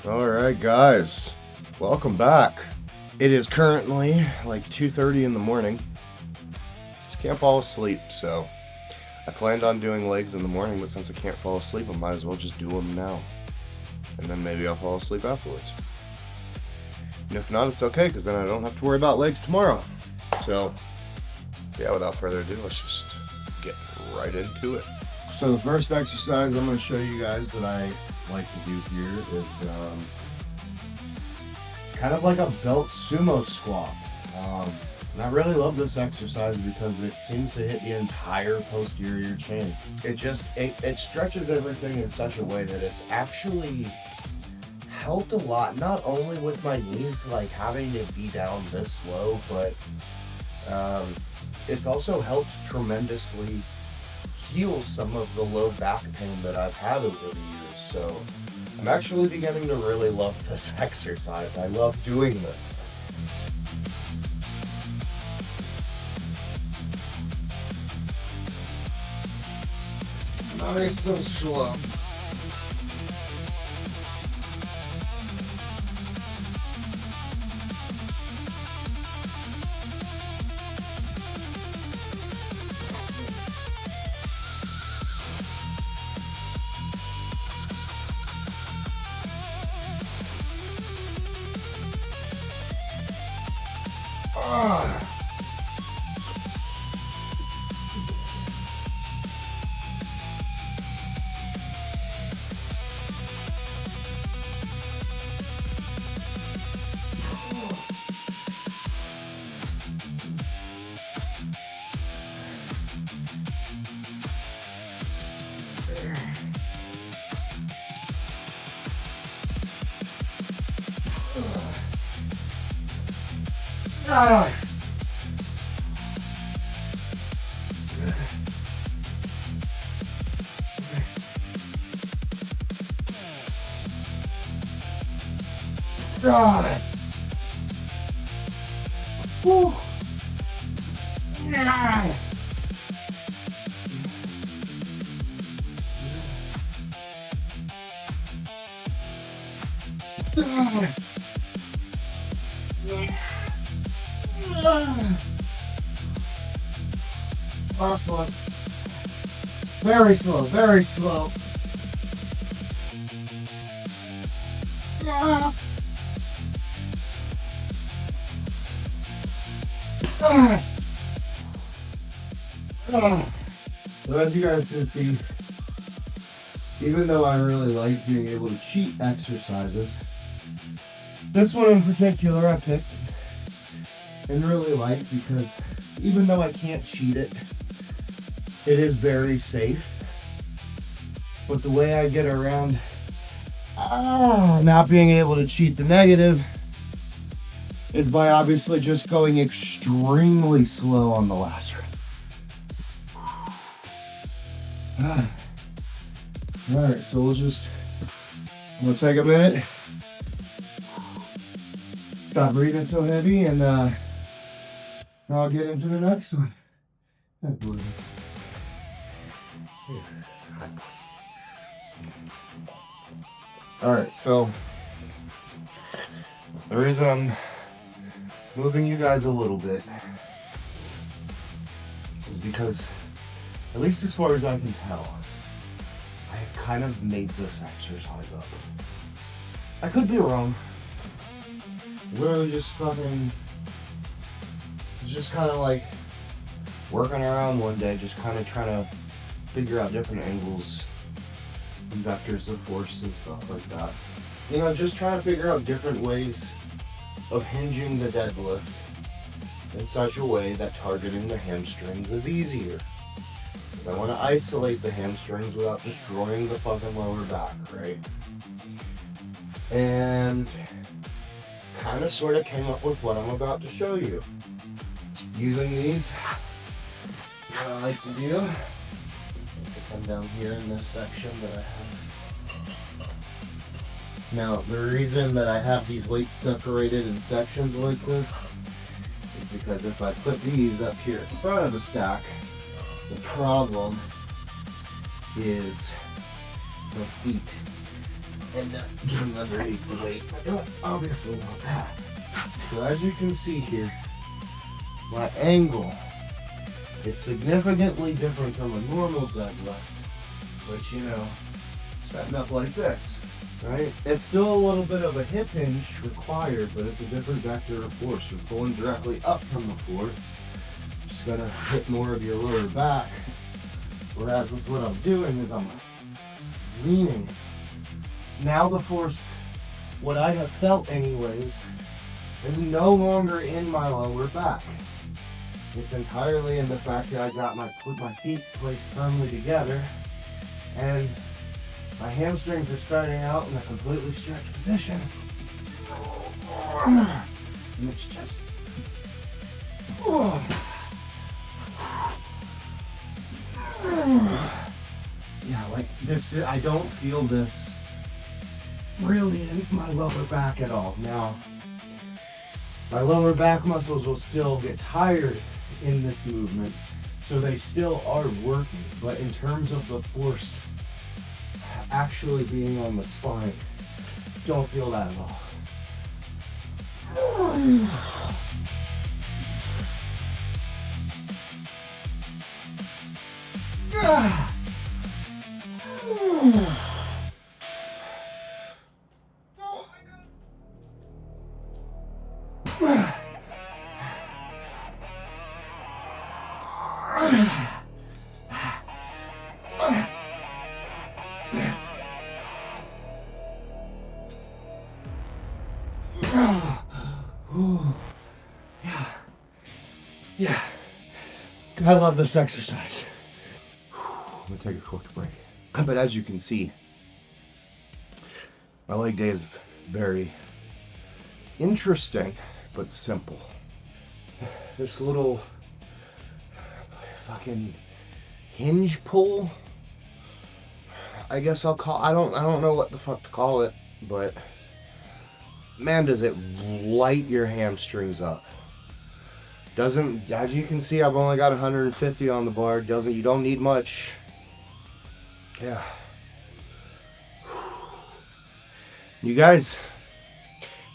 Alright guys, welcome back. It is currently like 2:30 in the morning. Just can't fall asleep, so I planned on doing legs in the morning, but since I can't fall asleep, I might as well just do them now. And then maybe I'll fall asleep afterwards. And if not, it's okay, because then I don't have to worry about legs tomorrow. So, yeah, without further ado, let's just get right into it. So the first exercise I'm going to show you guys that I like to do here is it's kind of like a belt sumo squat. And I really love this exercise because it seems to hit the entire posterior chain. It stretches everything in such a way that it's actually helped a lot, not only with my knees like having to be down this low, but it's also helped tremendously heal some of the low back pain that I've had over the years. So I'm actually beginning to really love this exercise. I love doing this. Nice and slow. God. Woo. Ah. Last one. Very slow, very slow. Ah. Ah. Ah. So as you guys can see, even though I really like being able to cheat exercises, this one in particular I picked and really like because even though I can't cheat it, it is very safe. But the way I get around not being able to cheat the negative is by obviously just going extremely slow on the last run. Alright, so I'm gonna take a minute, stop breathing so heavy, and I'll get into the next one. Alright, so the reason I'm moving you guys a little bit is because, at least as far as I can tell, I have kind of made this exercise up. I could be wrong. Literally just kind of like working around one day, just kind of trying to figure out different angles and vectors of force and stuff like that. You know, just trying to figure out different ways of hinging the deadlift in such a way that targeting the hamstrings is easier. Because I want to isolate the hamstrings without destroying the fucking lower back, right? And kind of sort of came up with what I'm about to show you. Using these, what I like to do, come down here in this section that I have. Now, the reason that I have these weights separated in sections like this is because if I put these up here in front of the stack, the problem is my feet and get them underneath the weight. I don't obviously want that. So as you can see here, my angle is significantly different from a normal deadlift, which, you know, setting up like this, right? It's still a little bit of a hip hinge required, but it's a different vector of force. You're pulling directly up from the floor. Just gonna hit more of your lower back. Whereas with what I'm doing is I'm leaning. Now the force, what I have felt anyways, is no longer in my lower back. It's entirely in the fact that I got my feet placed firmly together, and my hamstrings are starting out in a completely stretched position. And it's just... Yeah, like this, I don't feel this really in my lower back at all. Now, my lower back muscles will still get tired in this movement, so they still are working, but in terms of the force actually being on the spine, don't feel that at all. Yeah, I love this exercise. I'm gonna take a quick break. But as you can see, my leg day is very interesting, but simple. This little fucking hinge pull, I guess I'll call, I don't know what the fuck to call it, but man, does it light your hamstrings up. Doesn't, as you can see, I've only got 150 on the bar. You don't need much. Yeah. You guys,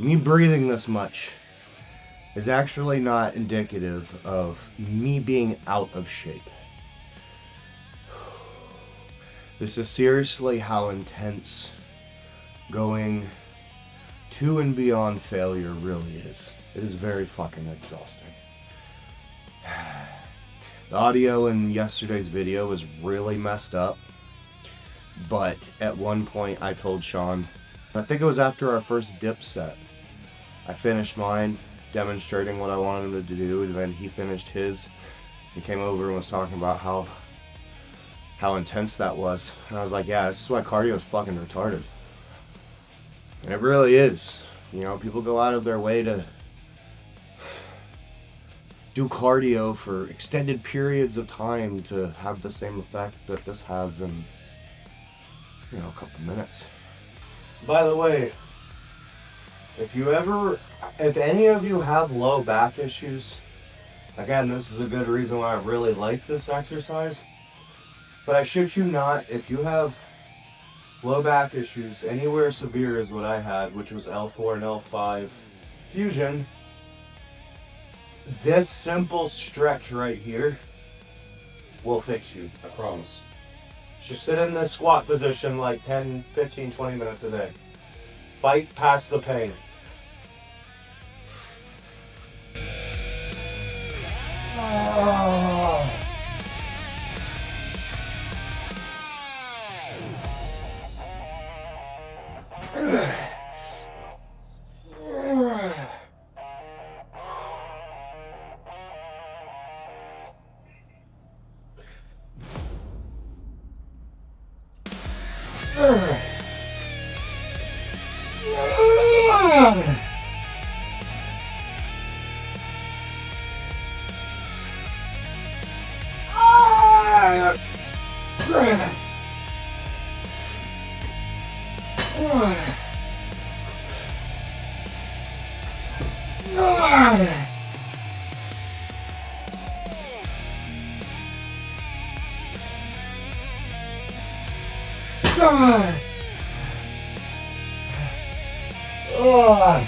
me breathing this much is actually not indicative of me being out of shape. This is seriously how intense going to and beyond failure really is. It is very fucking exhausting. The audio in yesterday's video was really messed up, but at one point I told Sean, I think it was after our first dip set, I finished mine demonstrating what I wanted him to do, and then he finished his. He came over and was talking about how intense that was, and I was like, yeah, this is why cardio is fucking retarded. And it really is. You know, people go out of their way to do cardio for extended periods of time to have the same effect that this has in, you know, a couple minutes. By the way, if any of you have low back issues, again, this is a good reason why I really like this exercise. But I shit you not, if you have low back issues anywhere severe as what I had, which was L4 and L5 fusion, this simple stretch right here will fix you, I promise. Just sit in this squat position like 10, 15, 20 minutes a day. Fight past the pain. Ugh.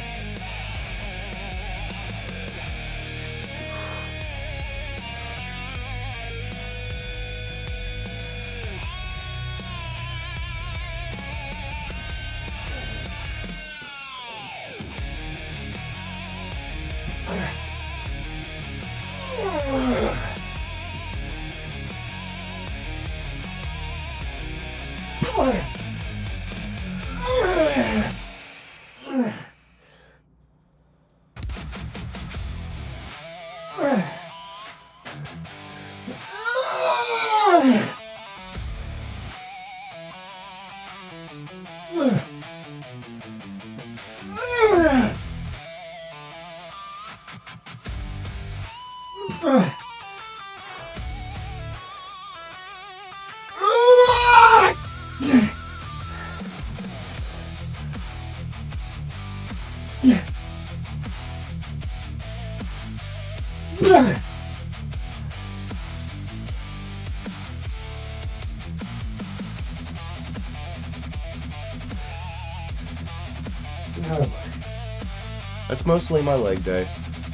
That's mostly my leg day.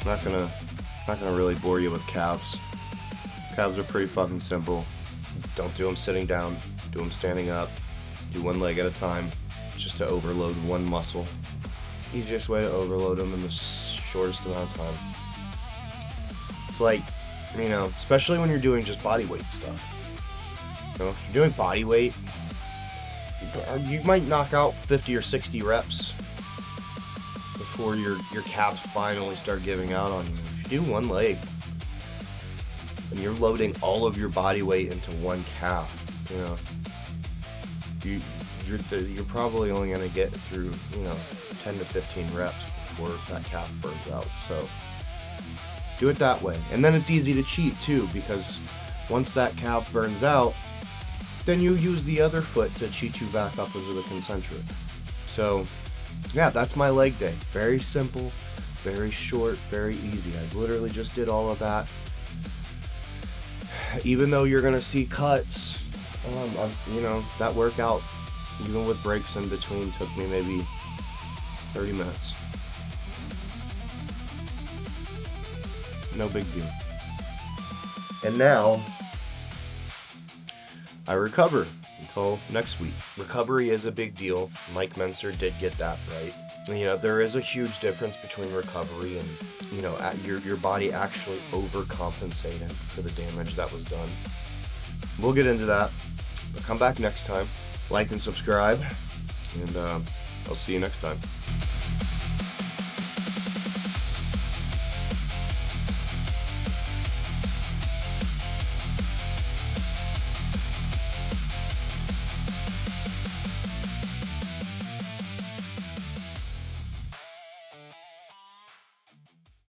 Not gonna really bore you with calves. Calves are pretty fucking simple. Don't do them sitting down. Do them standing up. Do one leg at a time, just to overload one muscle. It's the easiest way to overload them in the shortest amount of time. It's like, you know, especially when you're doing just body weight stuff. You know, if you're doing body weight, you might knock out 50 or 60 reps before your calves finally start giving out on you. If you do one leg and you're loading all of your body weight into one calf, you know, you're probably only going to get through, you know, 10 to 15 reps before that calf burns out. So do it that way. And then it's easy to cheat too, because once that calf burns out, then you use the other foot to cheat you back up into the concentric. So yeah, that's my leg day. Very simple, very short, very easy. I literally just did all of that. Even though you're gonna see cuts, you know, that workout, even with breaks in between, took me maybe 30 minutes. No big deal. And now I recover until next week. Recovery is a big deal. Mike Mentzer did get that right. You know, there is a huge difference between recovery and, you know, your body actually overcompensating for the damage that was done. We'll get into that. But come back next time. Like and subscribe. And I'll see you next time.